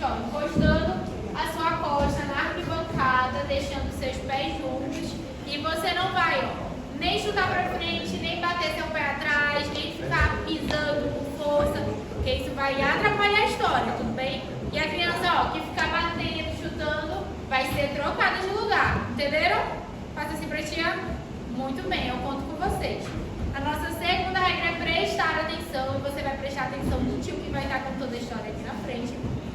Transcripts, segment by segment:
encostando a sua costa na arquibancada, deixando seus pés juntos. E você não vai, nem chutar para frente, nem bater seu pé atrás, nem ficar pisando com força, porque isso vai atrapalhar a história, tudo bem? E a criança, que ficar batendo, chutando, vai ser trocada de lugar, entenderam? Faça assim pra tia. Muito bem, eu conto com vocês. A nossa segunda regra é prestar atenção, e você vai prestar atenção no tio que vai estar com toda a história aqui na frente.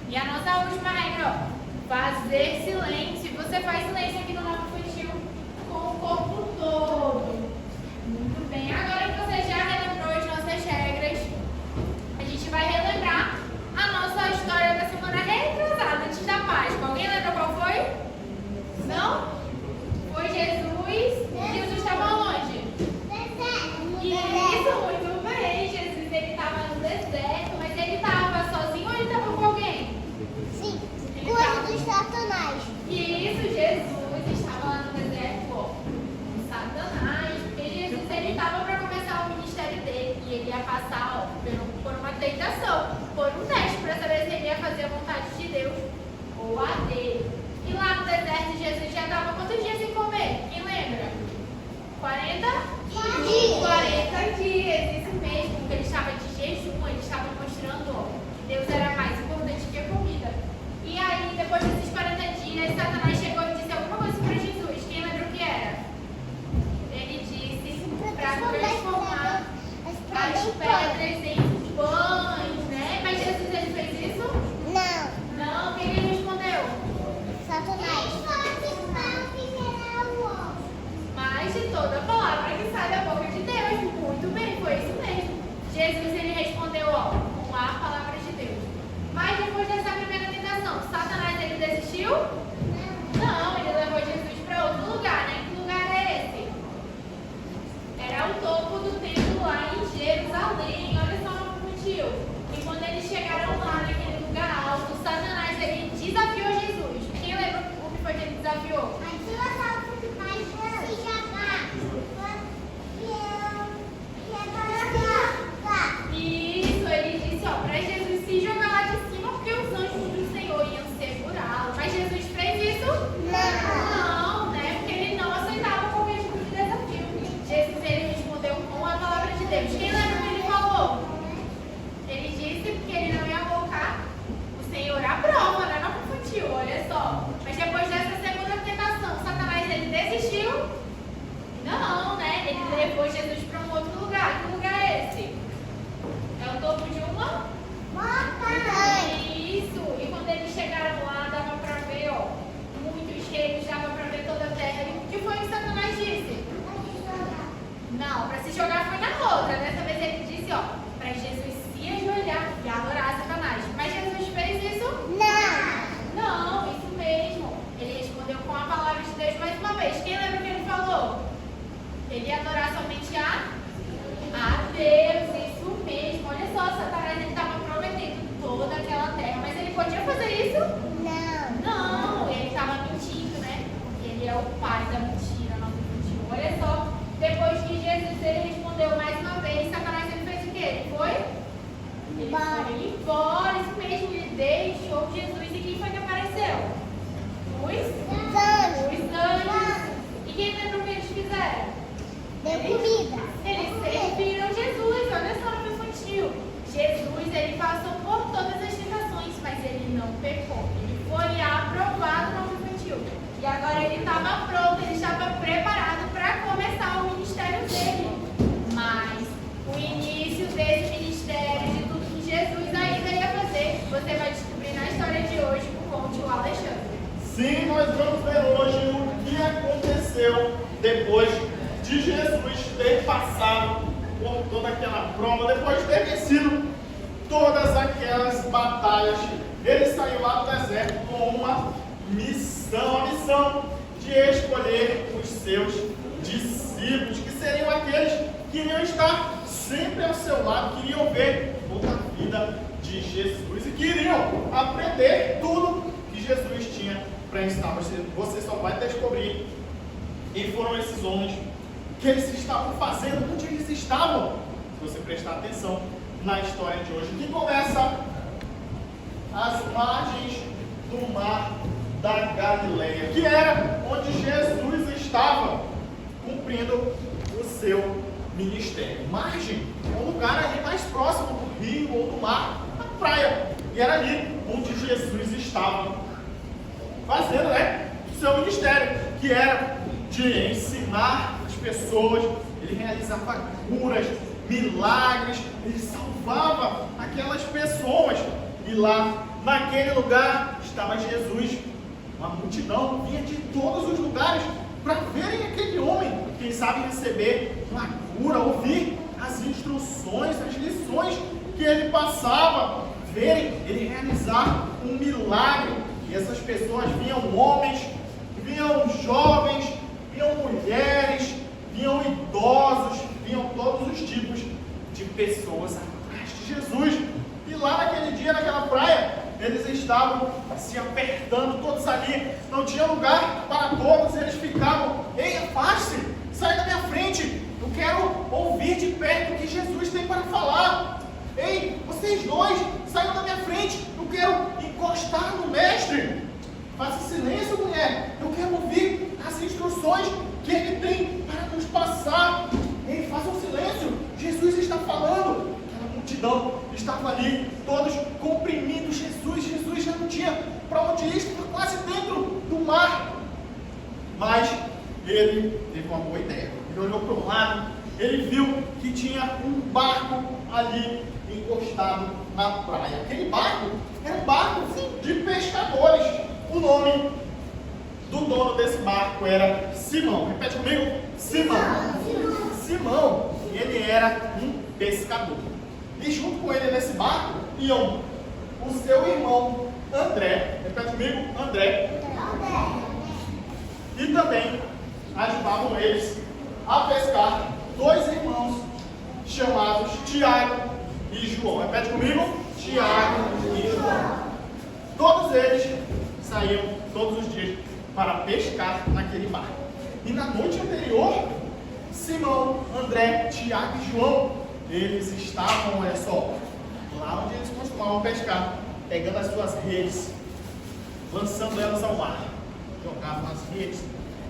E a nossa última regra, fazer silêncio. Você faz silêncio aqui no nosso infantil com o corpo todo. Muito bem, agora que você já relembrou as nossas regras, a gente vai relembrar a nossa história da semana retrasada, antes da Páscoa. Alguém lembra qual foi? Não? Foi Jesus. Jesus estava onde? Isso, muito bem. Jesus, ele estava no deserto, mas ele estava sozinho ou ele estava com alguém? Sim, coisa dos Satanás. Isso, Jesus estava lá no deserto, com Satanás, porque Jesus, ele estava para começar o ministério dele, e ele ia passar, por uma tentação, por um teste, para saber se ele ia fazer a vontade de Deus ou a dele. E lá no deserto, Jesus já estava quantos dias sem comer? Quem lembra? 40 dias. 40 dias, isso mesmo, porque ele estava de jejum, ele estava mostrando que Deus era mais importante que a comida. E aí, depois desses 40 dias, Satanás chegou e disse alguma coisa para Jesus. Quem lembra o que era? Ele disse para transformar as pedras em pães, né? Mas Jesus, ele fez isso? Não. Não, quem ele respondeu? Satanás. Mas de toda palavra que sai da boca de Deus. Muito bem, foi isso mesmo. Jesus, ele respondeu, com a palavra de Deus. Mas depois dessa primeira tentação, Satanás, ele desistiu? Não, ele levou Jesus para outro lugar, né? Que lugar é esse? Era o topo do templo lá em Jerusalém. Olha só no motivo. E quando eles chegaram lá naquele lugar alto, Satanás, ele desafiou Jesus. Quem lembra o que foi que ele desafiou? Isso, ele disse, para Jesus se jogar lá de cima, porque os anjos do Senhor iam segurá-lo. Mas Jesus fez isso? Não, né? Porque ele não aceitava qualquer tipo de desafio. Jesus, ele respondeu com a palavra de Deus. Quem lembra o que ele falou? Ele disse que ele não ia colocar o Senhor à prova, né? Não infantil, olha só. Mas depois dessa segunda tentação, Satanás, ele desistiu? Não, né? Ele levou Jesus para um outro lugar. Que lugar é esse? É o topo de uma montanha. Isso. E quando eles chegaram lá, dava para ver, muitos reinos, dava para ver toda a terra. E o que foi que Satanás disse? Não, para se jogar foi na outra. Dessa vez ele disse, para Jesus se ajoelhar e adorar Satanás. Mas Jesus fez isso? Não, isso mesmo. Ele respondeu com a palavra de Deus mais uma vez. Quem lembra o que ele falou? Ele ia adorar somente a Deus, isso mesmo. Olha só, Satanás, ele estava prometendo toda aquela terra, mas ele podia fazer isso? Não, ele estava mentindo, né? Ele é o pai da mentira, não mentiu. Olha só, depois que Jesus, ele respondeu mais uma vez, Satanás, ele fez o quê? Ele foi? Ele foi embora, isso mesmo, ele deixou Jesus. E quem foi que apareceu? Os anjos. E quem lembra o que eles fizeram? Deu comida. Eles serviram Jesus, olha só no infantil. Jesus, ele passou por todas as tentações, mas ele não pecou. Ele foi aprovado no infantil. E agora ele estava pronto, ele estava preparado para começar o ministério dele. Mas o início desse ministério, de tudo que Jesus ainda ia fazer, você vai descobrir na história de hoje com o tio Alexandre. Sim, nós vamos ver hoje o que aconteceu depois de Jesus ter passado por toda aquela prova, depois de ter vencido todas aquelas batalhas. Ele saiu lá do deserto com uma missão, a missão de escolher os seus discípulos, que seriam aqueles que iriam estar sempre ao seu lado, que iriam ver toda a vida de Jesus e que iriam aprender tudo que Jesus tinha para ensinar. Você só vai descobrir. E foram esses homens que eles estavam fazendo, onde eles estavam, se você prestar atenção na história de hoje, que começa às margens ministério. Margem é um lugar ali mais próximo do rio ou do mar, a praia. E era ali onde Jesus estava fazendo, o seu ministério, que era de ensinar as pessoas. Ele realizava curas, milagres, ele salvava aquelas pessoas. E lá, naquele lugar, estava Jesus. Uma multidão vinha de todos os lugares para verem aquele homem, quem sabe receber uma cura, ouvir as instruções, as lições que ele passava, verem ele realizar um milagre. E essas pessoas viam homens, viam jovens, viam mulheres, viam idosos, viam todos os tipos de pessoas atrás de Jesus. E lá naquele dia, naquela praia, eles estavam se apertando, todos ali, não tinha lugar para todos, eles ficavam: ei, afaste-se, sai da minha frente, eu quero ouvir de perto o que Jesus tem para falar. Ei, vocês dois, saiam da minha frente, eu quero encostar no mestre. Faça silêncio, mulher, eu quero ouvir as instruções que ele tem para nos passar. Ei, façam silêncio, Jesus está falando. Aquela multidão estava ali, todos comprimindo Jesus. Jesus já não tinha para onde ir, estava quase dentro do mar. Mas ele teve uma boa ideia. Ele olhou para o lado, ele viu que tinha um barco ali encostado na praia. Aquele barco era um barco de pescadores. O nome do dono desse barco era Simão. Repete comigo: Simão. Simão, ele era um pescador. E junto com ele nesse barco iam o seu irmão André. Repete comigo: André. E também ajudavam eles a pescar dois irmãos chamados Tiago e João. Repete comigo: Tiago e João. Todos eles saíam todos os dias para pescar naquele barco. E na noite anterior, Simão, André, Tiago e João, eles estavam, olha só, lá onde eles costumavam pescar, pegando as suas redes, lançando elas ao mar. Jogavam as redes,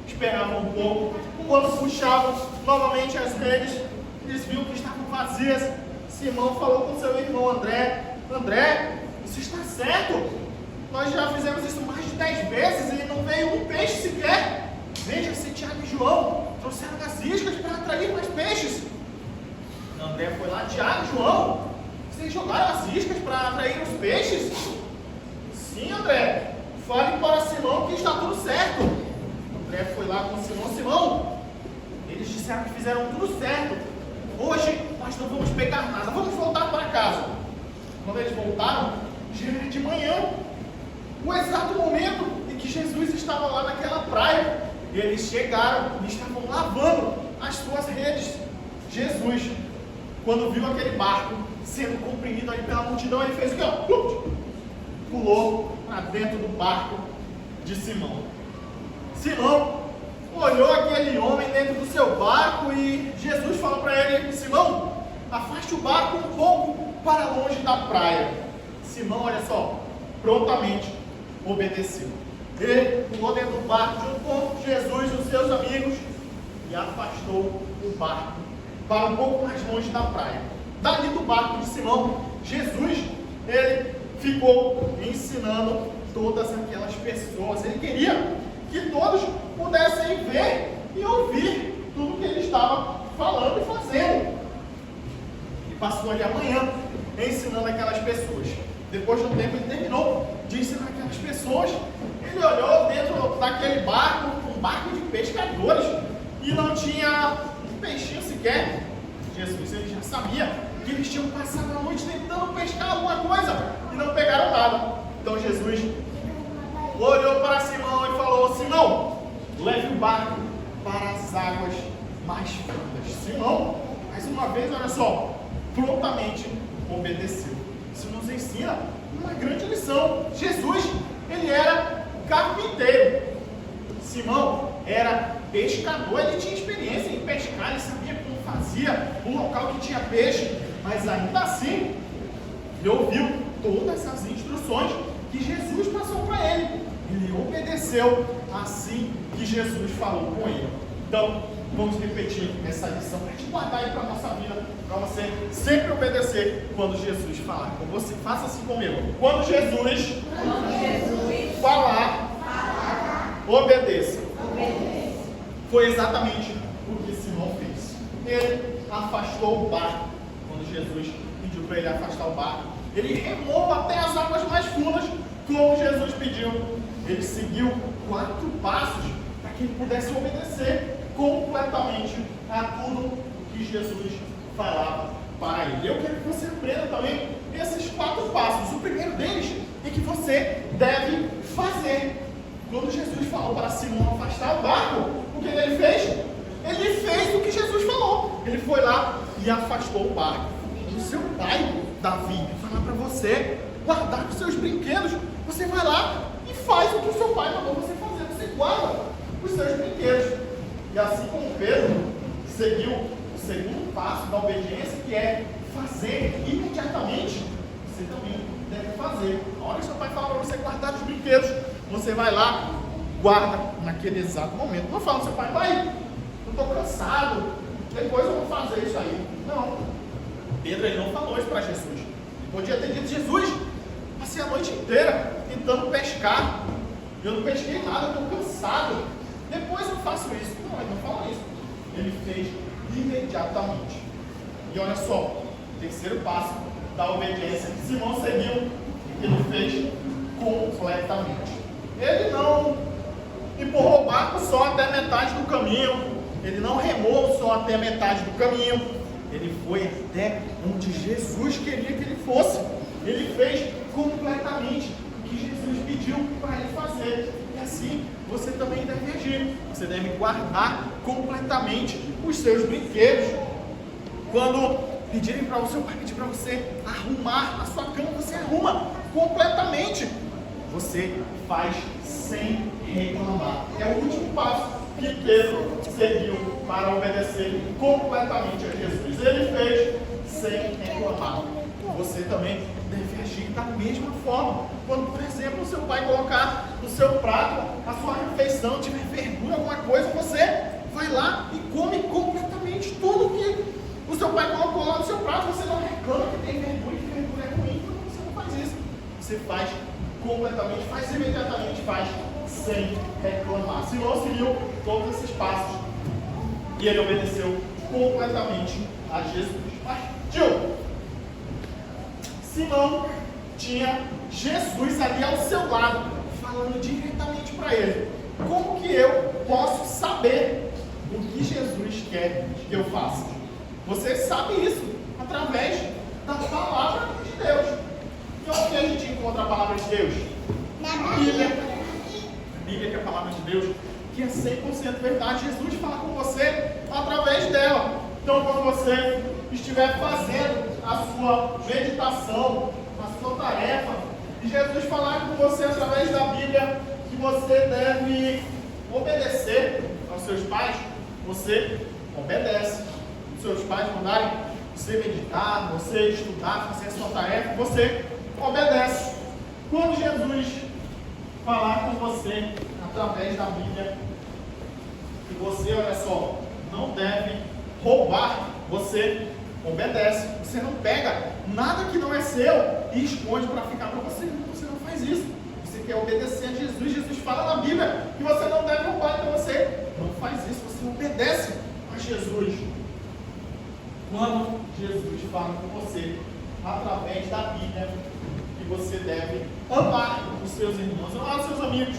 esperavam um pouco. Quando puxavam novamente as redes, eles viram que estavam vazias. Simão falou com seu irmão André: André, isso está certo? Nós já fizemos isso mais de 10 vezes e não veio um peixe sequer. Veja se Tiago e João trouxeram as iscas para atrair mais peixes. André foi lá: Tiago e João, vocês jogaram as iscas para atrair os peixes? Sim, André. Fale para Simão que está tudo certo. André foi lá com Simão: Simão, eles disseram que fizeram tudo certo. Hoje nós não vamos pegar nada, vamos voltar para casa. Quando eles voltaram, já era de manhã, o exato momento em que Jesus estava lá naquela praia. Eles chegaram e estavam lavando as suas redes. Jesus, quando viu aquele barco sendo comprimido ali pela multidão, ele fez o quê? Pulou para dentro do barco de Simão. Simão olhou aquele homem dentro do seu barco e Jesus falou para ele: Simão, afaste o barco um pouco para longe da praia. Simão, olha só, prontamente obedeceu. Ele pulou dentro do barco junto com Jesus e os seus amigos e afastou o barco para um pouco mais longe da praia. Dali do barco de Simão, Jesus, ele ficou ensinando todas aquelas pessoas. Ele queria que todos pudessem ver e ouvir tudo que ele estava falando e fazendo. E passou ali a manhã ensinando aquelas pessoas. Depois de um tempo ele terminou de ensinar aquelas pessoas. Ele olhou dentro daquele barco, um barco de pescadores, e não tinha um peixinho sequer. Jesus, ele já sabia que eles tinham passado a noite tentando pescar alguma coisa e não pegaram nada. Então Jesus olhou para Simão e falou: Simão, leve o barco para as águas mais fundas. Simão, mais uma vez, olha só, prontamente obedeceu. Isso nos ensina uma grande lição. Jesus, ele era carpinteiro. Simão era pescador, ele tinha experiência em pescar, ele sabia como fazia, o local que tinha peixe, mas ainda assim, ele ouviu todas as instruções que Jesus passou para ele. Ele obedeceu assim que Jesus falou com ele. Então, vamos repetir essa lição para a gente guardar aí para a nossa vida, para você sempre obedecer quando Jesus falar com você. Faça assim comigo. Quando Jesus falar, obedeça. Foi exatamente o que Simão fez. Ele afastou o barco. Quando Jesus pediu para ele afastar o barco, ele remou até as águas mais fundas, como Jesus pediu. Ele seguiu 4 passos para que ele pudesse obedecer completamente a tudo o que Jesus falava para ele. Eu quero que você aprenda também esses 4 passos. O primeiro deles é que você deve fazer. Quando Jesus falou para Simão afastar o barco, o que ele fez? Ele fez o que Jesus falou. Ele foi lá e afastou o barco. O seu pai, Davi, falar para você guardar os seus brinquedos, você vai lá e faz o que o seu pai mandou você fazer. Você guarda os seus brinquedos. E assim como Pedro seguiu o segundo passo da obediência, que é fazer imediatamente, você também deve fazer. A hora que seu pai fala para você guardar os brinquedos, você vai lá, guarda naquele exato momento. Não fala ao seu pai, pai, eu estou cansado, depois eu vou fazer isso aí. Não. Pedro ele não falou isso para Jesus. Ele podia ter dito, Jesus, passei a noite inteira tentando pescar. Eu não pesquei nada, eu estou cansado. Depois eu faço isso. Não, ele não falou isso. Ele fez imediatamente. E olha só, o terceiro passo da obediência que Simão seguiu, ele fez completamente. Ele não empurrou o barco só até metade do caminho. Ele não remou só até metade do caminho. Ele foi até onde Jesus queria que ele fosse. Ele fez completamente o que Jesus pediu para ele fazer. E assim você também deve agir. Você deve guardar completamente os seus brinquedos. Quando pedirem para o seu pai pedir para você arrumar a sua cama, você arruma completamente. Você faz sem reclamar. É o último passo que Pedro seguiu para obedecer completamente a Jesus. Ele fez sem reclamar. Você também deve agir da mesma forma. Quando, por exemplo, o seu pai colocar no seu prato a sua refeição, tiver verdura, alguma coisa, você vai lá e come completamente tudo que o seu pai colocou lá no seu prato. Você não reclama que tem verdura e que verdura é ruim. Então você não faz isso. Você faz completamente, faz imediatamente, faz sem reclamar. Simão seguiu todos esses passos e ele obedeceu completamente a Jesus. Partiu! Simão tinha Jesus ali ao seu lado, falando diretamente para ele. Como que eu posso saber o que Jesus quer que eu faça? Você sabe isso através da palavra de Deus. E onde a gente encontra a palavra de Deus? Na Bíblia. A Bíblia, que é a palavra de Deus, que é 100% verdade. Jesus fala com você através dela. Então, quando você estiver fazendo a sua meditação, a sua tarefa, e Jesus falar com você através da Bíblia que você deve obedecer aos seus pais, você obedece. Os seus pais mandarem você meditar, você estudar, fazer a sua tarefa, você obedece. Quando Jesus falar com você através da Bíblia que você, olha só, não deve roubar, você obedece. Você não pega nada que não é seu e esconde para ficar para você. Você não faz isso. Você quer obedecer a Jesus. Jesus fala na Bíblia que você não deve roubar, então você não faz isso. Você obedece a Jesus. Quando Jesus fala com você através da Bíblia que você deve amar os seus irmãos, amar os seus amigos,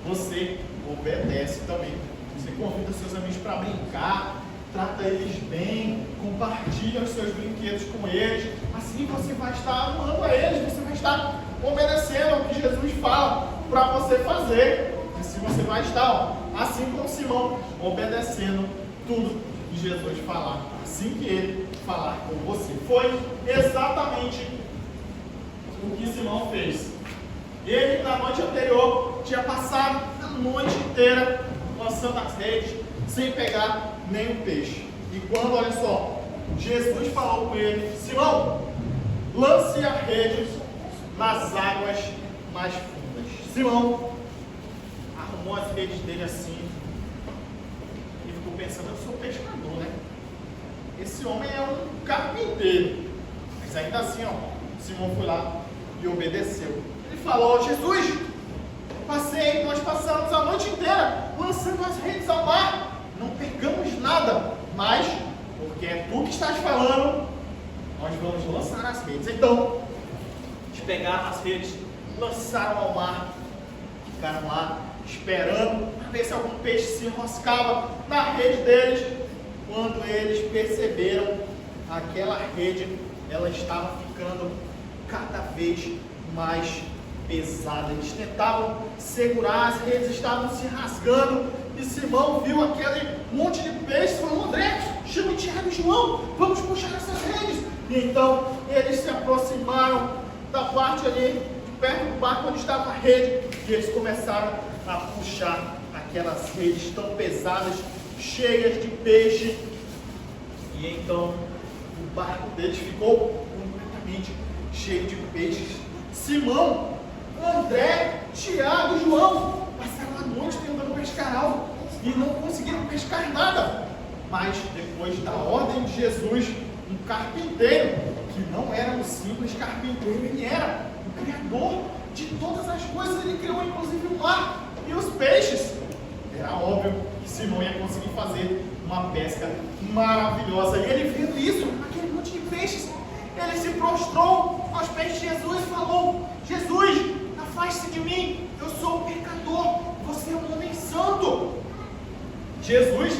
você obedece também. Você convida os seus amigos para brincar, trata eles bem, compartilha os seus brinquedos com eles. Assim você vai estar amando a eles, você vai estar obedecendo ao que Jesus fala para você fazer. Assim você vai estar, assim como Simão, obedecendo tudo que Jesus falar, assim que ele falar com você. Foi exatamente o que Simão fez. Ele, na noite anterior, tinha passado a noite inteira lançando as redes, sem pegar nenhum peixe. E quando, olha só, Jesus falou com ele: Simão, lance a rede nas águas mais fundas. Simão arrumou as redes dele assim e ficou pensando, eu sou pescador, né? Esse homem é um carpinteiro. Mas ainda assim, ó, Simão foi lá e obedeceu. Ele falou: Jesus, nós passamos a noite inteira lançando as redes ao mar, não pegamos nada, mas porque é tu que estás falando, nós vamos lançar as redes. Então, eles pegaram as redes, lançaram ao mar, ficaram lá esperando para ver se algum peixe se enroscava na rede deles. Quando eles perceberam, aquela rede, ela estava ficando cada vez mais pesada. Eles tentavam segurar, as redes estavam se rasgando, e Simão viu aquele monte de peixe e falou: André, chama Tiago e João, vamos puxar essas redes. E então eles se aproximaram da parte ali de perto do barco onde estava a rede, e eles começaram a puxar aquelas redes tão pesadas, cheias de peixe. E então o barco deles ficou completamente cheio de peixes. Simão, André, Tiago e João passaram a noite tentando pescar algo e não conseguiram pescar nada. Mas depois da ordem de Jesus, um carpinteiro, que não era um simples carpinteiro, ele era o criador de todas as coisas. Ele criou inclusive o mar e os peixes. Era óbvio que Simão ia conseguir fazer uma pesca maravilhosa. E ele vendo isso, aquele monte de peixes, ele se prostrou aos pés de Jesus e falou: Jesus, afaste-se de mim, eu sou um pecador, você é um homem santo. Jesus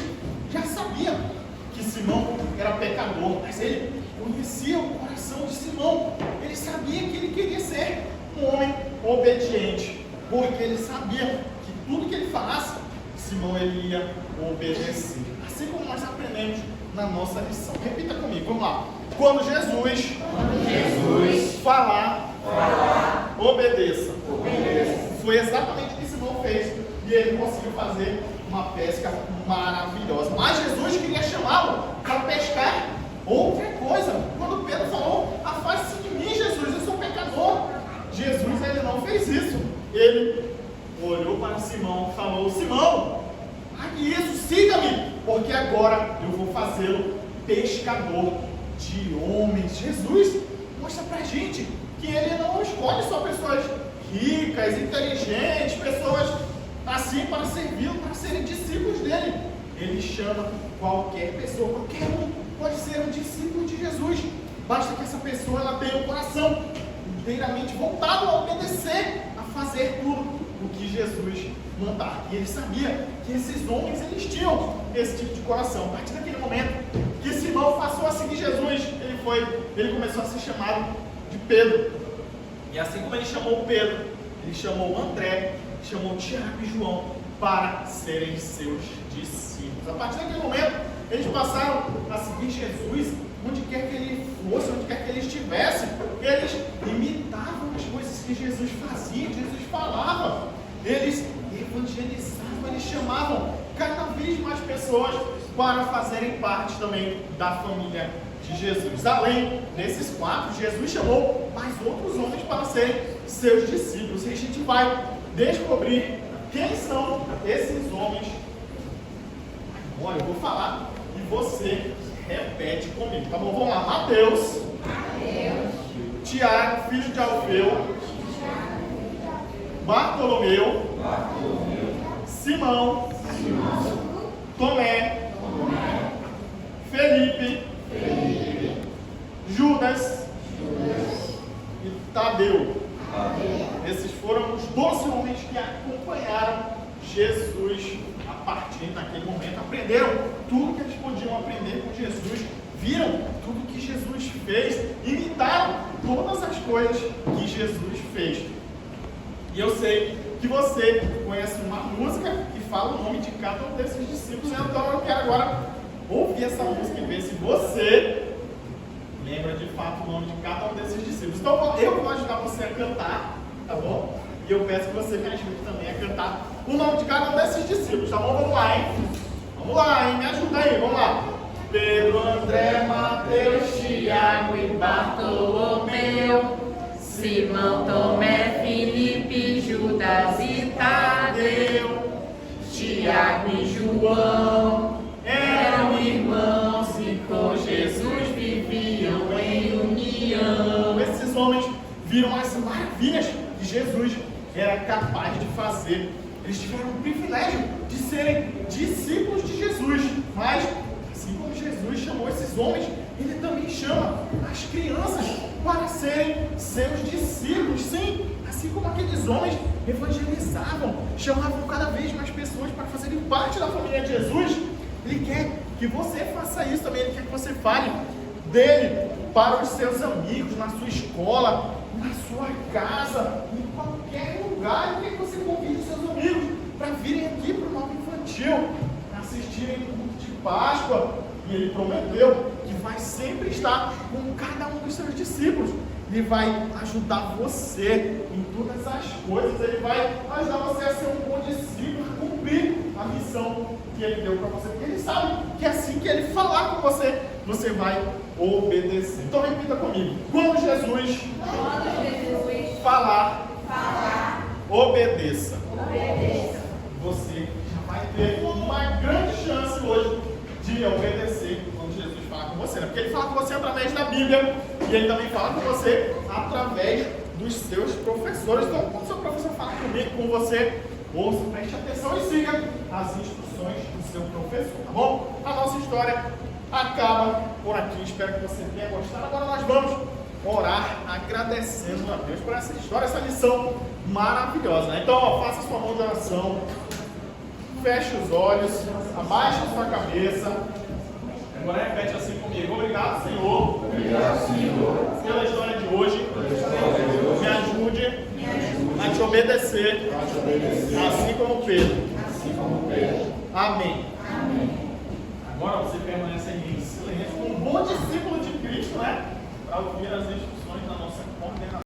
já sabia que Simão era pecador, mas ele conhecia o coração de Simão. Ele sabia que ele queria ser um homem obediente, porque ele sabia que tudo que ele falasse, Simão ele ia obedecer. Assim como nós aprendemos na nossa lição. Repita comigo, vamos lá. Quando Jesus falar, obedeça. Foi exatamente o que Simão fez, e ele conseguiu fazer uma pesca maravilhosa. Mas Jesus queria chamá-lo para pescar outra coisa. Quando Pedro falou: afaste-se de mim, Jesus, eu sou pecador. Jesus ele não fez isso. Ele olhou para Simão e falou: Simão, hague isso, siga-me, porque agora eu vou fazê-lo pescador de homens. Jesus mostra pra gente que ele não escolhe só pessoas ricas, inteligentes, pessoas assim para servi-lo, para serem discípulos dele. Ele chama qualquer pessoa, qualquer um pode ser um discípulo de Jesus. Basta que essa pessoa ela tenha o coração inteiramente voltado a obedecer, a fazer tudo o que Jesus mandar. E ele sabia que esses homens eles tinham esse tipo de coração. A partir daquele momento que Simão passou a seguir Jesus, ele começou a ser chamado de Pedro. E assim como ele chamou Pedro, ele chamou André, chamou Tiago e João para serem seus discípulos. A partir daquele momento, eles passaram a seguir Jesus onde quer que ele fosse, onde quer que ele estivesse. Eles imitavam as coisas que Jesus fazia, que Jesus falava. Eles evangelizavam, eles chamavam cada vez mais pessoas para fazerem parte também da família de Jesus. Além desses 4, Jesus chamou mais outros homens para serem seus discípulos. E a gente vai descobrir quem são esses homens. Agora eu vou falar e você repete comigo, tá bom? Vamos lá. Mateus. Tiago, filho de Alfeu. Bartolomeu. Simão. Tomé. Felipe. Judas. E Tadeu. Esses foram os 12 homens que acompanharam Jesus a partir daquele momento. Aprenderam tudo que eles podiam aprender com Jesus. Viram tudo que Jesus fez. Imitaram todas as coisas que Jesus fez. E eu sei que você conhece uma música que fala o nome de cada um desses discípulos. Então eu quero agora ouvir essa música e ver se você lembra de fato o nome de cada um desses discípulos. Então eu vou ajudar você a cantar, tá bom? E eu peço que você me ajude também a cantar o nome de cada um desses discípulos, tá bom? Vamos lá, hein? Vamos lá, hein? Me ajuda aí, vamos lá. Pedro, André, Mateus, Tiago e Bartolomeu, Simão, Tomé, Felipe, Judas e Tadeu, Tiago e João, Jesus era capaz de fazer. Eles tiveram o privilégio de serem discípulos de Jesus. Mas, assim como Jesus chamou esses homens, ele também chama as crianças para serem seus discípulos. Sim, assim como aqueles homens evangelizavam, chamavam cada vez mais pessoas para fazerem parte da família de Jesus. Ele quer que você faça isso também. Ele quer que você fale dele para os seus amigos, na sua escola, na sua casa, em qualquer lugar. Ele quer que você convide os seus amigos para virem aqui para o Nova Infantil, para assistirem o culto de Páscoa. E ele prometeu que vai sempre estar com cada um dos seus discípulos. Ele vai ajudar você em todas as coisas. Ele vai ajudar você a ser um bom discípulo, a cumprir a missão que ele deu para você. Porque ele sabe que assim que ele falar com você, você vai obedecer. Então repita comigo. Quando Jesus falar, obedeça. Você já vai ter uma grande chance hoje de obedecer quando Jesus falar com você, né? Porque ele fala com você através da Bíblia e ele também fala com você através dos seus professores. Então, quando o seu professor fala comigo, com você, ouça, preste atenção e siga as instruções do seu professor, tá bom? A nossa história acaba por aqui. Espero que você tenha gostado. Agora nós vamos orar agradecendo a Deus por essa história, essa lição maravilhosa, né? Então, ó, faça sua mão de oração. Feche os olhos, abaixe a sua cabeça. Agora repete assim comigo. Obrigado, Senhor. Obrigado, Senhor. Pela história de hoje. Me ajude a te obedecer. Assim como Pedro. Amém.